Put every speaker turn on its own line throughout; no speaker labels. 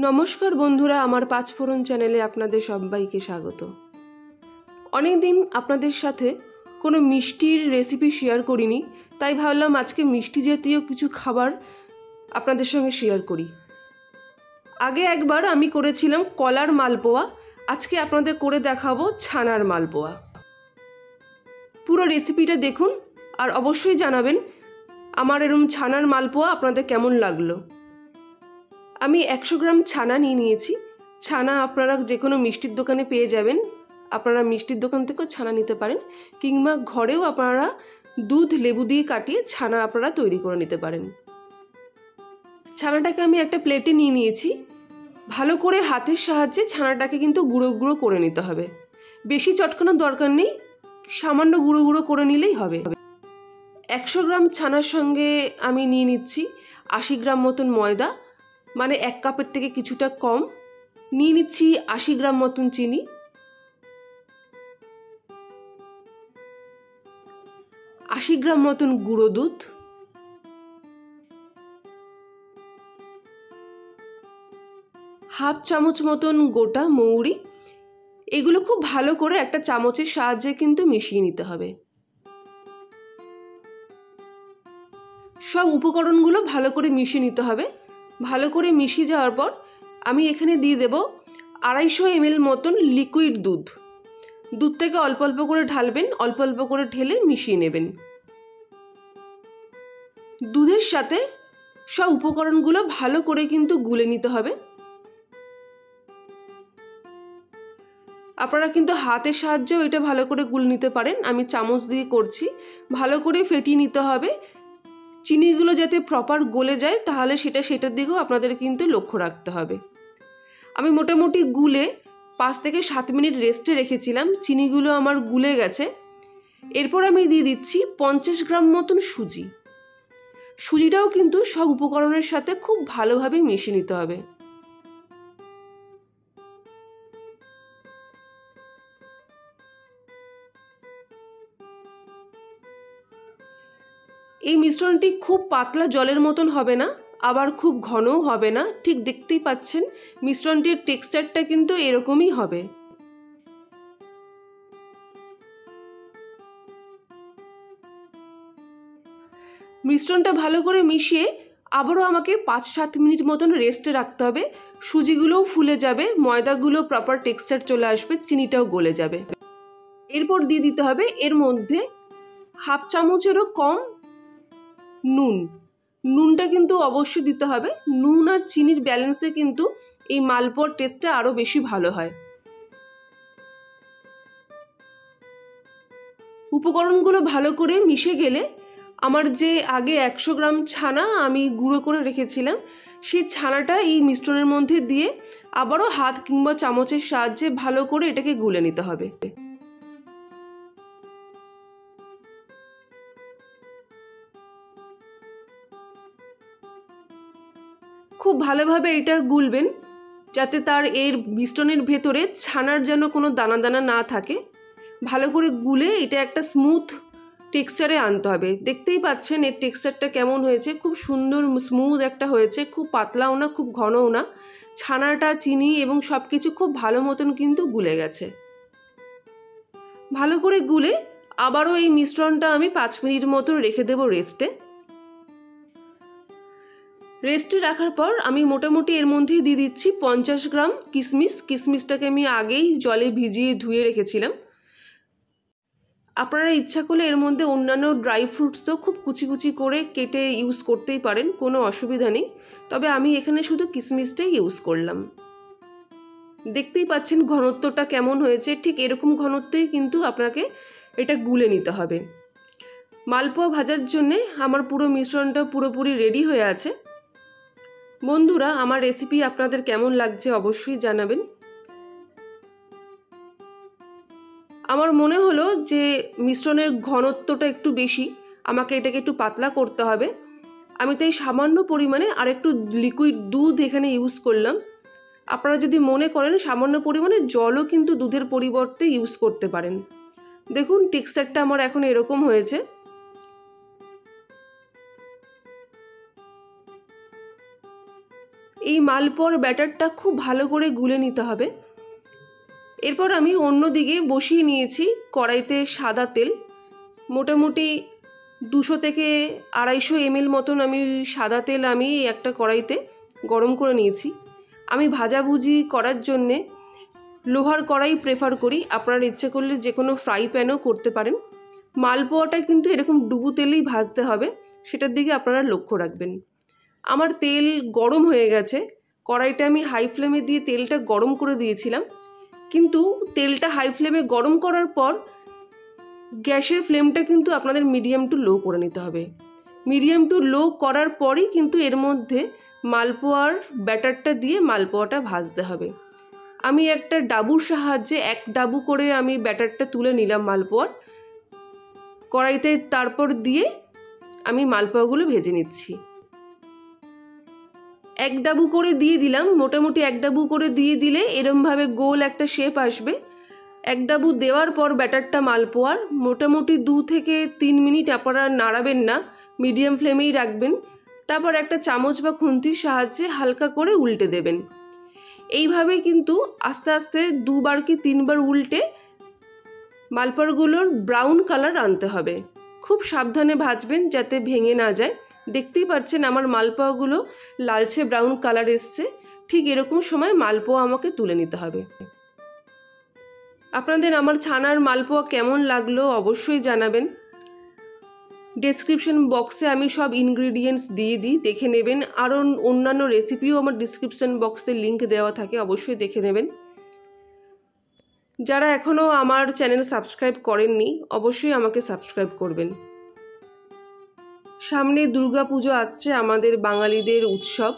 নমস্কার বন্ধুরা, আমার পাঁচফোড়ন চ্যানেলে আপনাদের সবাইকে স্বাগত। অনেক দিন আপনাদের সাথে কোনো মিষ্টির রেসিপি শেয়ার করিনি, তাই ভাবলাম আজকে মিষ্টি জাতীয় কিছু খাবার আপনাদের সঙ্গে শেয়ার করি। আগে একবার আমি করেছিলাম কলার মালপোয়া, আজকে আপনাদের করে দেখাবো ছানার মালপোয়া। পুরো রেসিপিটা দেখুন আর অবশ্যই জানাবেন আমার এরকম ছানার মালপোয়া আপনাদের কেমন লাগলো। আমি 100 গ্রাম ছানা নিয়েছি। ছানা আপনারা যে কোনো মিষ্টির দোকানে পেয়ে যাবেন, আপনারা মিষ্টির দোকান থেকেও ছানা নিতে পারেন, কিংবা ঘরেও আপনারা দুধ লেবু দিয়ে কাটিয়ে ছানা আপনারা তৈরি করে নিতে পারেন। ছানাটাকে আমি একটা প্লেটে নিয়েছি। ভালো করে হাতের সাহায্যে ছানাটাকে কিন্তু গুঁড়ো গুঁড়ো করে নিতে হবে। বেশি চটকানোর দরকার নেই, সামান্য গুঁড়ো গুঁড়ো করে নিলেই হবে। 100 গ্রাম ছানার সঙ্গে আমি নিয়ে নিচ্ছি 80 গ্রাম মতন ময়দা, মানে 1 কাপের থেকে কিছুটা কম। নিয়ে নিচ্ছি 80 গ্রাম মতন চিনি, 80 গ্রাম মতন গুঁড়ো দুধ, হাফ চামচ মতন গোটা মৌরি। এগুলো খুব ভালো করে একটা চামচের সাহায্যে কিন্তু মিশিয়ে নিতে হবে। সব উপকরণগুলো ভালো করে মিশিয়ে নিতে হবে। ভালো করে মিশিয়ে যাওয়ার পর আমি এখানে দিয়ে দেব 250 ml মতন লিকুইড দুধ। দুধটাকে অল্প অল্প করে ঢালবেন, অল্প অল্প করে ঢেলে মিশিয়ে নেবেন। দুধের সাথে সব উপকরণগুলো ভালো করে কিন্তু গুলে নিতে হবে। আপনারা কিন্তু হাতের সাহায্যেও এটা ভালো করে গুলে নিতে পারেন, আমি চামচ দিয়ে করছি। ভালো করে ফেটিয়ে নিতে হবে। চিনিগুলো যাতে প্রপার গলে যায়, তাহলে সেটার দিকেও আপনাদের কিন্তু লক্ষ্য রাখতে হবে। আমি মোটামুটি গুলে 5 থেকে 7 মিনিট রেস্টে রেখেছিলাম। চিনিগুলো আমার গুলে গেছে। এরপর আমি দিয়ে দিচ্ছি 50 গ্রাম মতন সুজি। সুজিটাও কিন্তু সব উপকরণের সাথে খুব ভালোভাবে মিশিয়ে নিতে হবে। এই মিশ্রণটি খুব পাতলা জলের মতন হবে না, আবার খুব ঘনও হবে না। ঠিক দেখতেই পাচ্ছেন মিশ্রণটির টেক্সচারটা কিন্তু এরকমই হবে। মিশ্রণটা ভালো করে মিশিয়ে আবারও আমাকে 5-7 মিনিট মতন রেস্টে রাখতে হবে। সুজিগুলোও ফুলে যাবে, ময়দাগুলো প্রপার টেক্সচার চলে আসবে, চিনিটাও গলে যাবে। এরপর দিয়ে দিতে হবে এর মধ্যে হাফ চামচেরও কম নুন। নুনটা কিন্তু অবশ্যই দিতে হবে। নুন আর চিনির ব্যালেন্সে কিন্তু এই মালপোয়ার টেস্টটা আরো বেশি ভালো হয়। উপকরণগুলো ভালো করে মিশে গেলে আমার যে আগে 100 গ্রাম ছানা আমি গুঁড়ো করে রেখেছিলাম, সেই ছানাটা এই মিশ্রণের মধ্যে দিয়ে আবারও হাত কিংবা চামচের সাহায্যে ভালো করে এটাকে গুলে নিতে হবে। খুব ভালোভাবে এটা গুলবেন, যাতে তার এর মিশ্রণের ভেতরে ছানার যেন কোনো দানা দানা না থাকে। ভালো করে গুলে এটা একটা স্মুথ টেক্সচারে আনতে হবে। দেখতেই পাচ্ছেন এর টেক্সচারটা কেমন হয়েছে, খুব সুন্দর স্মুথ একটা হয়েছে, খুব পাতলাও না খুব ঘনও না। ছানাটা, চিনি এবং সব কিছু খুব ভালো মতন কিন্তু গুলে গেছে। ভালো করে গুলে আবারও এই মিশ্রণটা আমি 5 মিনিট মতন রেখে দেবো রেস্টে। রেস্টে রাখার পর আমি মোটামুটি এর মধ্যেই দিয়ে দিচ্ছি 50 গ্রাম কিশমিশ। কিশমিশটাকে আমি আগেই জলে ভিজিয়ে ধুয়ে রেখেছিলাম। আপনারা ইচ্ছা করলে এর মধ্যে অন্যান্য ড্রাই ফ্রুটসও খুব কুচি কুচি করে কেটে ইউজ করতেই পারেন, কোনো অসুবিধা নেই। তবে আমি এখানে শুধু কিশমিশটাই ইউজ করলাম। দেখতেই পাচ্ছেন ঘনত্বটা কেমন হয়েছে, ঠিক এরকম ঘনত্বেই কিন্তু আপনাকে এটা গুলে নিতে হবে। মালপোয়া ভাজার জন্যে আমার পুরো মিশ্রণটা পুরোপুরি রেডি হয়ে আছে। বন্ধুরা, আমার রেসিপি আপনাদের কেমন লাগছে অবশ্যই জানাবেন। আমার মনে হলো যে মিশ্রণের ঘনত্বটা একটু বেশি, আমাকে এটাকে একটু পাতলা করতে হবে। আমি তাই সামান্য পরিমাণে আর একটু লিকুইড দুধ এখানে ইউজ করলাম। আপনারা যদি মনে করেন সামান্য পরিমাণে জলও কিন্তু দুধের পরিবর্তে ইউজ করতে পারেন। দেখুন টেক্সচারটা আমার এখন এরকম হয়েছে। এই মালপোয়ার ব্যাটারটা খুব ভালো করে গুলে নিতে হবে। এরপর আমি অন্যদিকে বসিয়ে নিয়েছি কড়াইতে সাদা তেল। মোটামুটি 200 থেকে 250 ml মতন আমি সাদা তেল আমি একটা কড়াইতে গরম করে নিয়েছি। আমি ভাজাভুজি করার জন্যে লোহার কড়াই প্রেফার করি, আপনারা ইচ্ছে করলে যে কোনো ফ্রাই প্যানও করতে পারেন। মালপোয়াটা কিন্তু এরকম ডুবু তেলেই ভাজতে হবে, সেটার দিকে আপনারা লক্ষ্য রাখবেন। আমার তেল গরম হয়ে গেছে, কড়াইটা আমি হাই ফ্লেমে দিয়ে তেলটা গরম করে দিয়েছিলাম, কিন্তু তেলটা হাই ফ্লেমে গরম করার পর গ্যাসের ফ্লেমটা কিন্তু আপনাদের মিডিয়াম টু লো করে নিতে হবে। মিডিয়াম টু লো করার পরই কিন্তু এর মধ্যে মালপোয়ার ব্যাটারটা দিয়ে মালপোয়াটা ভাজতে হবে। আমি একটা ডাবুর সাহায্যে 1 ডাবু করে আমি ব্যাটারটা তুলে নিলাম মালপোয়ার কড়াইতে, তারপর দিয়ে আমি মালপোয়াগুলো ভেজে নিচ্ছি। 1 ডাবু করে দিয়ে দিলাম, মোটামুটি 1 ডাবু করে দিয়ে দিলে এরমভাবে গোল একটা শেপ আসবে। 1 ডাবু দেওয়ার পর ব্যাটারটা মালপোয়ার মোটামুটি 2 থেকে 3 মিনিট আপনারা নাড়াবেন না, মিডিয়াম ফ্লেমেই রাখবেন। তারপর একটা চামচ বা খুন্তির সাহায্যে হালকা করে উল্টে দেবেন। এইভাবে কিন্তু আস্তে আস্তে 2বার কি 3বার উল্টে মালপোয়াগুলোর ব্রাউন কালার আনতে হবে। খুব সাবধানে ভাজবেন যাতে ভেঙে না যায়। দেখতেই পাচ্ছেন আমার মালপোয়াগুলো লালচে ব্রাউন কালার এসছে। ঠিক এরকম সময় মালপোয়া আমাকে তুলে নিতে হবে। আপনাদের আমার ছানার মালপোয়া কেমন লাগলো অবশ্যই জানাবেন। ডেসক্রিপশন বক্সে আমি সব ইনগ্রিডিয়েন্টস দিয়ে দিই, দেখে নেবেন। আরও অন্যান্য রেসিপিও আমার ডিসক্রিপশন বক্সে লিঙ্ক দেওয়া থাকে, অবশ্যই দেখে নেবেন। যারা এখনও আমার চ্যানেল সাবস্ক্রাইব করেননি অবশ্যই আমাকে সাবস্ক্রাইব করবেন। সামনে দুর্গাপুজো আসছে, আমাদের বাঙালিদের উৎসব।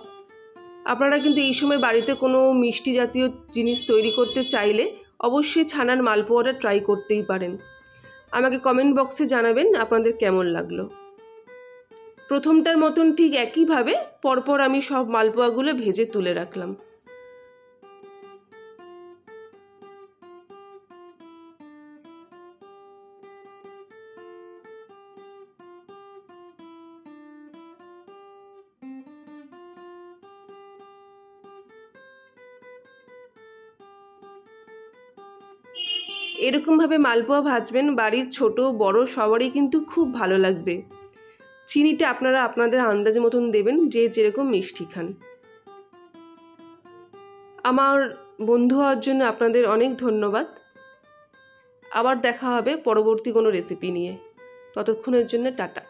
আপনারা কিন্তু এই সময় বাড়িতে কোনো মিষ্টি জাতীয় জিনিস তৈরি করতে চাইলে অবশ্যই ছানার মালপোয়াটা ট্রাই করতেই পারেন। আমাকে কমেন্ট বক্সে জানাবেন আপনাদের কেমন লাগলো। প্রথমটার মতন ঠিক একইভাবে পরপর আমি সব মালপোয়াগুলো ভেজে তুলে রাখলাম। এরকমভাবে মালপোয়া ভাজবেন, বাড়ির ছোট বড় সবারই কিন্তু খুব ভালো লাগবে। চিনিটা আপনারা আপনাদের আন্দাজ মতন দেবেন, যে যেরকম মিষ্টি খান। আমার বন্ধু হওয়ার জন্য আপনাদের অনেক ধন্যবাদ। আবার দেখা হবে পরবর্তী কোনো রেসিপি নিয়ে। ততক্ষণের জন্য টাটা।